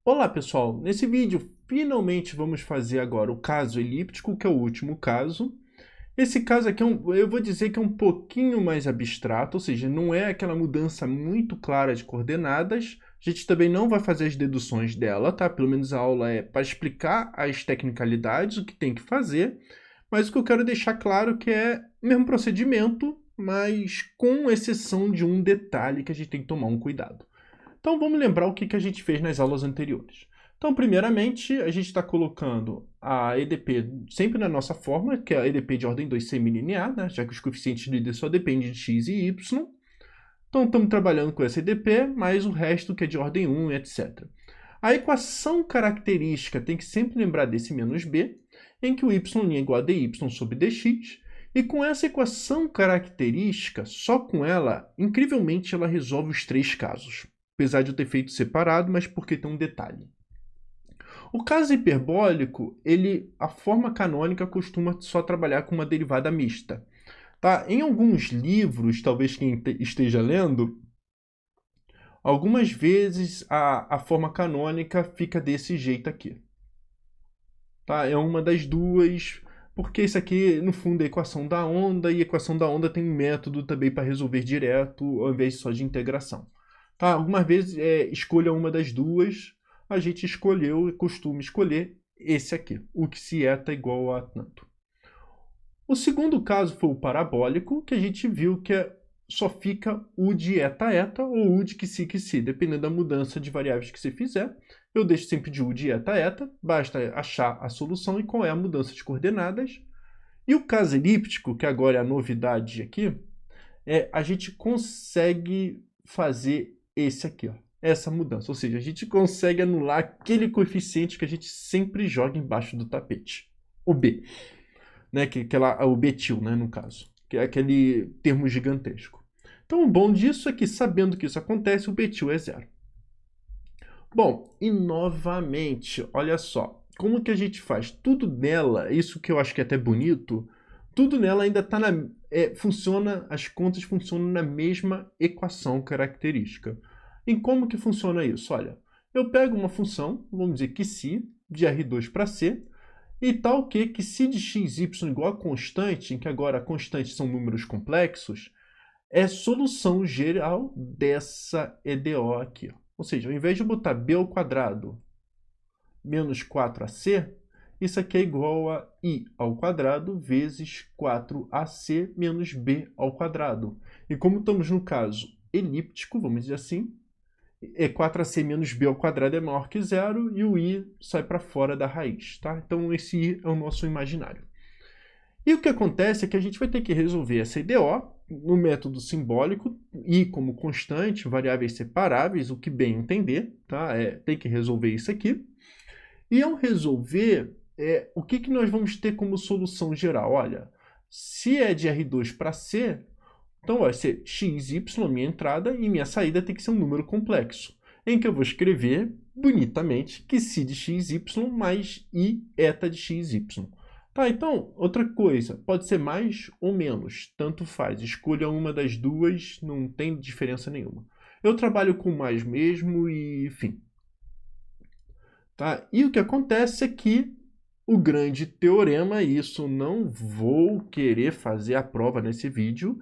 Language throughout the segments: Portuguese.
Olá pessoal, nesse vídeo finalmente vamos fazer agora o caso elíptico, que é o último caso. Esse caso aqui eu vou dizer que é um pouquinho mais abstrato, ou seja, não é aquela mudança muito clara de coordenadas. A gente também não vai fazer as deduções dela, tá? Pelo menos a aula é para explicar as tecnicalidades, o que tem que fazer. Mas o que eu quero deixar claro que é o mesmo procedimento, mas com exceção de um detalhe que a gente tem que tomar um cuidado. Então vamos lembrar o que a gente fez nas aulas anteriores. Então, primeiramente, a gente está colocando a EDP sempre na nossa fórmula, que é a EDP de ordem 2 semilinear, né? Já que os coeficientes de líder só dependem de x e y. Então, estamos trabalhando com essa EDP, mais o resto que é de ordem 1, etc. A equação característica tem que sempre lembrar desse menos b, em que o y' é igual a dy sobre dx, e com essa equação característica, só com ela, incrivelmente, ela resolve os três casos. Apesar de eu ter feito separado, mas porque tem um detalhe. O caso hiperbólico, a forma canônica costuma só trabalhar com uma derivada mista. Tá? Em alguns livros, talvez quem esteja lendo, algumas vezes a forma canônica fica desse jeito aqui. Tá? É uma das duas, porque isso aqui, no fundo, é a equação da onda, e a equação da onda tem um método também para resolver direto, ao invés só de integração. Tá? Algumas vezes escolha uma das duas, a gente escolheu e costuma escolher esse aqui, o que se eta igual a tanto. O segundo caso foi o parabólico, que a gente viu que só fica u de eta ou u de que si, dependendo da mudança de variáveis que você fizer. Eu deixo sempre de u de eta, basta achar a solução e qual é a mudança de coordenadas. E o caso elíptico, que agora é a novidade aqui, a gente consegue fazer esse aqui, ó, essa mudança. Ou seja, a gente consegue anular aquele coeficiente que a gente sempre joga embaixo do tapete, o b, né, o betil, né, no caso, que é aquele termo gigantesco. Então, o bom disso é que, sabendo que isso acontece, o betil é zero. Bom, e novamente, olha só, como que a gente faz? Tudo nela, isso que eu acho que é até bonito, tudo nela ainda está funciona, as contas funcionam na mesma equação característica. E como que funciona isso? Olha, eu pego uma função, vamos dizer que si, de R2 para C, e tal que si de xy igual a constante, em que agora constantes são números complexos, é solução geral dessa EDO aqui. Ó. Ou seja, ao invés de botar b ao quadrado menos 4ac, isso aqui é igual a i ao quadrado vezes 4ac menos b ao quadrado. E como estamos no caso elíptico, vamos dizer assim, 4ac menos b ao quadrado é maior que zero e o i sai para fora da raiz. Tá? Então esse i é o nosso imaginário. E o que acontece é que a gente vai ter que resolver essa EDO no método simbólico, i como constante, variáveis separáveis, o que bem entender, tá? Tem que resolver isso aqui. E ao resolver, o que nós vamos ter como solução geral? Olha, se é de R2 para C, então vai ser x, y, minha entrada, e minha saída tem que ser um número complexo, em que eu vou escrever bonitamente que si de xy mais i eta de xy. Tá, então, outra coisa, pode ser mais ou menos, tanto faz. Escolha uma das duas, não tem diferença nenhuma. Eu trabalho com mais mesmo e, enfim. Tá? E o que acontece é que o grande teorema, e isso não vou querer fazer a prova nesse vídeo,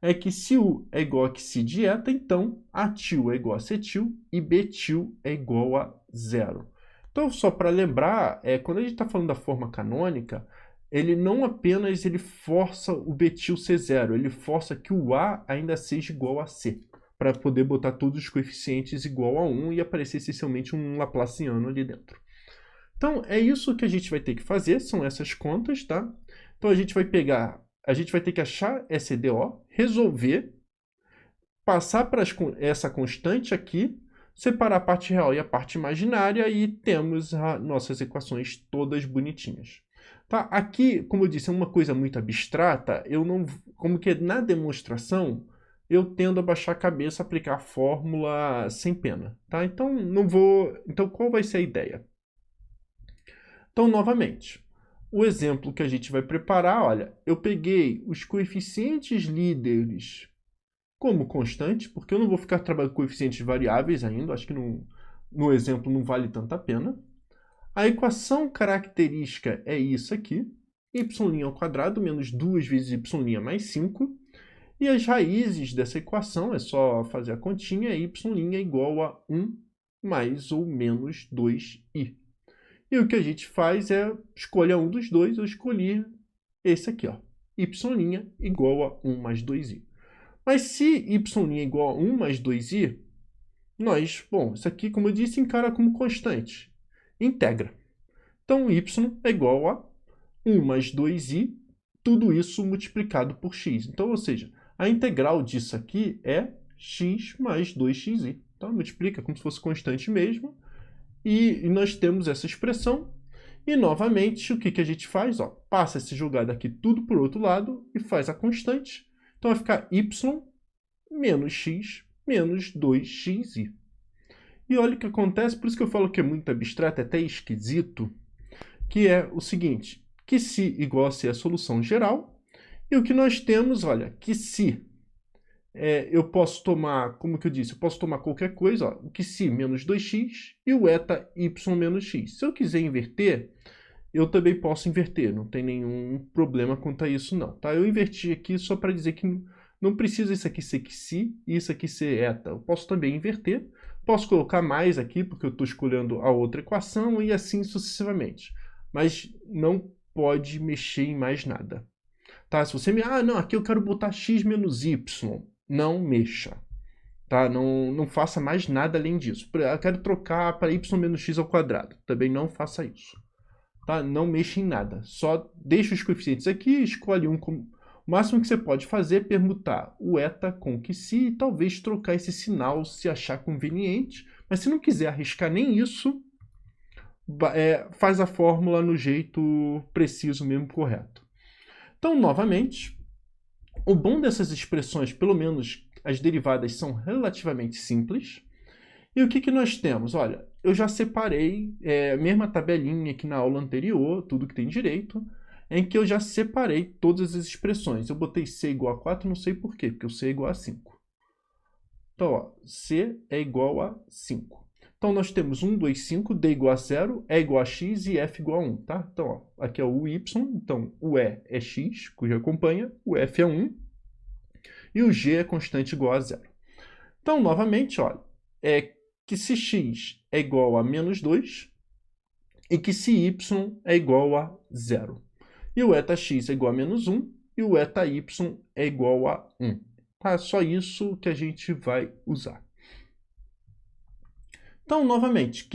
é que se U é igual a si de eta, então ATIL é igual a CETIL e BTIL é igual a zero. Então, só para lembrar, quando a gente está falando da forma canônica, ele não apenas força o betil ser zero, ele força que o A ainda seja igual a C, para poder botar todos os coeficientes igual a 1 e aparecer essencialmente um laplaciano ali dentro. Então, é isso que a gente vai ter que fazer, são essas contas, tá? Então, a gente vai ter que achar essa EDO, resolver, passar para essa constante aqui, separar a parte real e a parte imaginária e temos as nossas equações todas bonitinhas. Tá? Aqui, como eu disse, é uma coisa muito abstrata, como que na demonstração, eu tendo a baixar a cabeça, aplicar a fórmula sem pena. Tá? Então, então, qual vai ser a ideia? Então, novamente, o exemplo que a gente vai preparar, olha, eu peguei os coeficientes líderes como constante, porque eu não vou ficar trabalhando com coeficientes variáveis ainda, acho que não no exemplo não vale tanta pena. A equação característica é isso aqui, y² menos 2 vezes y' mais 5. E as raízes dessa equação, é só fazer a continha, y' igual a 1 mais ou menos 2i. E o que a gente faz é escolher um dos dois, eu escolhi esse aqui, ó, y' igual a 1 mais 2i. Mas se y' igual a 1 mais 2i, bom, isso aqui, como eu disse, encara como constante, integra. Então, y é igual a 1 mais 2i, tudo isso multiplicado por x. Então, ou seja, a integral disso aqui é x mais 2xi. Então, multiplica como se fosse constante mesmo. E nós temos essa expressão. E, novamente, o que a gente faz? Ó, passa esse jogado aqui tudo para o outro lado e faz a constante. Então, vai ficar y menos x menos 2xi. E olha o que acontece, por isso que eu falo que é muito abstrato, é até esquisito, que é o seguinte, que se igual a C é a solução geral, e o que nós temos, olha, que se eu posso tomar, como que eu disse, eu posso tomar qualquer coisa, ó, o que se menos 2x e o eta y menos x. Se eu quiser inverter, eu também posso inverter, não tem nenhum problema quanto a isso não, tá? Eu inverti aqui só para dizer que não precisa isso aqui ser que se e isso aqui ser eta. Eu posso também inverter, posso colocar mais aqui porque eu estou escolhendo a outra equação e assim sucessivamente. Mas não pode mexer em mais nada. Tá? Se você não, aqui eu quero botar x menos y. Não mexa. Tá? Não faça mais nada além disso. Eu quero trocar para y menos x ao quadrado. Também não faça isso. Tá? Não mexa em nada. Só deixa os coeficientes aqui, escolhe um. O máximo que você pode fazer é permutar o eta com o que se e talvez trocar esse sinal se achar conveniente. Mas se não quiser arriscar nem isso, faz a fórmula no jeito preciso mesmo, correto. Então, novamente, o bom dessas expressões, pelo menos as derivadas, são relativamente simples. E o que nós temos? Olha, eu já separei, mesma tabelinha que na aula anterior, tudo que tem direito, em que eu já separei todas as expressões. Eu botei C igual a 4, não sei por quê, porque o C é igual a 5. Então, ó, C é igual a 5. Então, nós temos 1, 2, 5, D igual a 0, E igual a x e F igual a 1, tá? Então, ó, aqui é o y, então o E é x, que já acompanha, o F é 1, e o G é constante igual a 0. Então, novamente, olha, que se x é igual a menos 2 e que se y é igual a 0. E o eta x é igual a menos 1 e o eta y é igual a 1. Tá? Só isso que a gente vai usar. Então, novamente,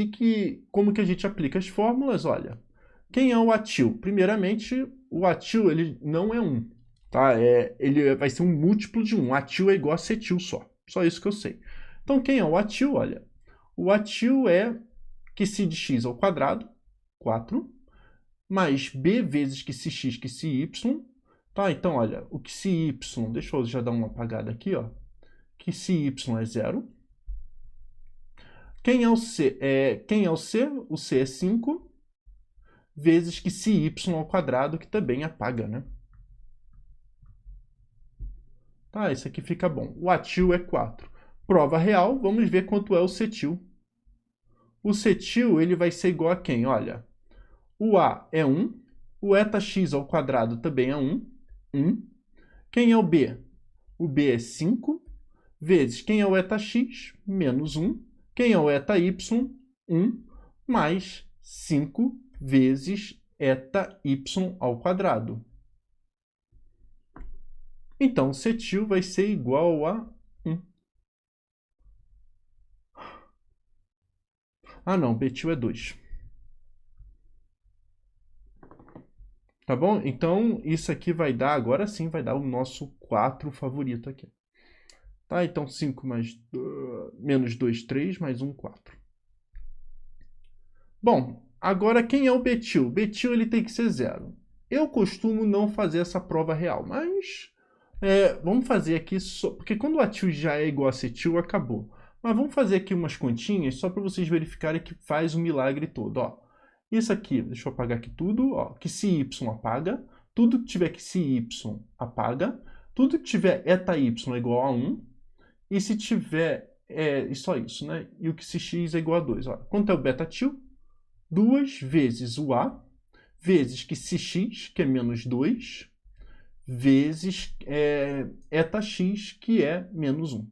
como que a gente aplica as fórmulas? Olha, quem é o atil? Primeiramente, o atil ele não é 1. Tá? Ele vai ser um múltiplo de 1. Atil é igual a acetil só. Só isso que eu sei. Então, quem é o atil? Olha, o atil é que se de x ao quadrado, 4, mais b vezes que se x que se y. Tá? Então, olha, o que se y, deixa eu já dar uma apagada aqui, ó. Que se y é 0. Quem é o C? O C é 5, vezes que se y ao quadrado, que também apaga, né? Tá, isso aqui fica bom. O atil é 4. Prova real, vamos ver quanto é o cetil. O cetil, ele vai ser igual a quem? Olha, o A é 1, o eta x ao quadrado também é 1. Quem é o B? O B é 5, vezes quem é o eta x? Menos 1. Quem é o eta y? 1, mais 5 vezes eta y ao quadrado. Então, o cetil vai ser igual a 1. Ah, não, betil é 2. Tá bom? Então, isso aqui vai dar, agora sim, vai dar o nosso 4 favorito aqui. Tá? Então, 5 mais menos 2, 3, mais 1, 4. Bom, agora quem é o betil? O betil ele tem que ser 0. Eu costumo não fazer essa prova real, mas vamos fazer aqui só, porque quando o atil já é igual a acetil, acabou. Mas vamos fazer aqui umas continhas só para vocês verificarem que faz o milagre todo. Ó, isso aqui, deixa eu apagar aqui tudo, ó, que se y apaga, tudo que tiver que se y apaga, tudo que tiver eta y é igual a 1, e se tiver só isso, né? E o que se x é igual a 2. Olha, quanto é o beta-til? 2 vezes o A, vezes que se x, que é menos 2, vezes eta x, que é menos 1.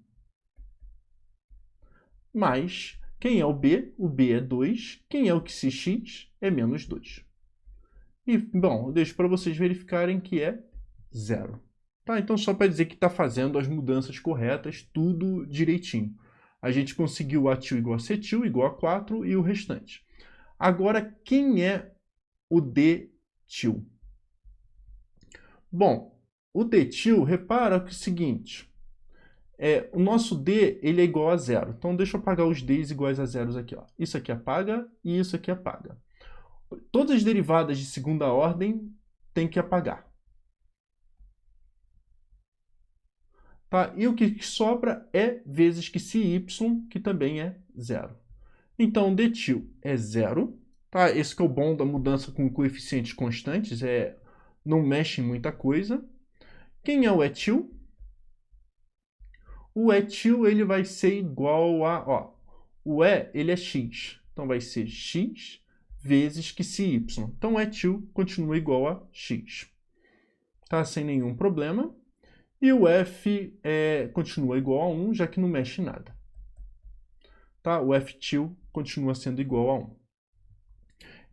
Mais, quem é o B? O B é 2. Quem é o que se x? É menos 2. E, bom, eu deixo para vocês verificarem que é 0. Tá? Então, só para dizer que está fazendo as mudanças corretas, tudo direitinho. A gente conseguiu atil igual a cetil, igual a 4 e o restante. Agora, quem é o detil? Bom, o detil, repara que é o seguinte, o nosso D ele é igual a 0. Então, deixa eu apagar os Ds iguais a zeros aqui. Ó. Isso aqui apaga e isso aqui apaga. Todas as derivadas de segunda ordem tem que apagar. Tá? E o que sobra é vezes que se y, que também é 0. Então, detil é 0. Tá? Esse que é o bom da mudança com coeficientes constantes, não mexe em muita coisa. Quem é o etil? O etil ele vai ser igual a... Ó, o E ele é x, então vai ser x vezes que se y. Então, o etil continua igual a x. Tá? Sem nenhum problema. E o F continua igual a 1, já que não mexe em nada. Tá? O F-til continua sendo igual a 1.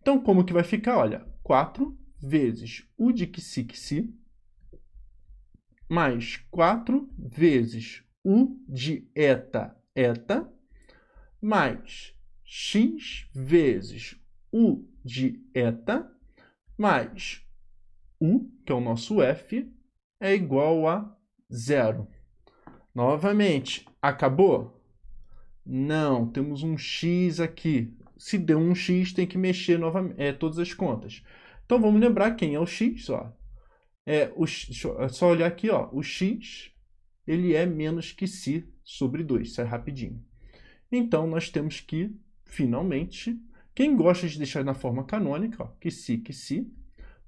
Então, como que vai ficar? Olha, 4 vezes u de que mais 4 vezes u de eta, mais x vezes u de eta, mais u, que é o nosso F, é igual a 0. Novamente, acabou? Não, temos um x aqui. Se deu um x, tem que mexer novamente, todas as contas. Então, vamos lembrar quem é o x. Ó. É só olhar aqui, ó, o x ele é menos que si sobre 2. Isso é rapidinho. Então, nós temos que, finalmente, quem gosta de deixar na forma canônica, ó, que si,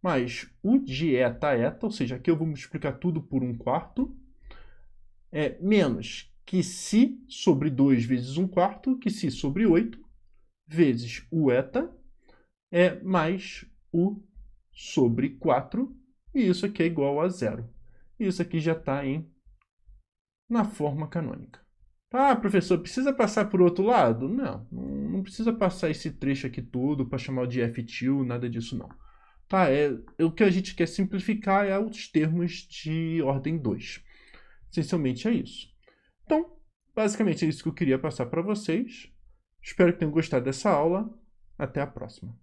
mais u de eta, ou seja, aqui eu vou multiplicar tudo por 1/4, menos que si sobre 2 vezes 1/4, que si sobre 8, vezes u eta, mais u sobre 4, e isso aqui é igual a 0. Isso aqui já está na forma canônica. Ah, professor, precisa passar por outro lado? Não, não precisa passar esse trecho aqui todo para chamar de F-til, nada disso não. Tá, o que a gente quer simplificar é os termos de ordem 2. Essencialmente é isso. Então, basicamente é isso que eu queria passar para vocês. Espero que tenham gostado dessa aula. Até a próxima.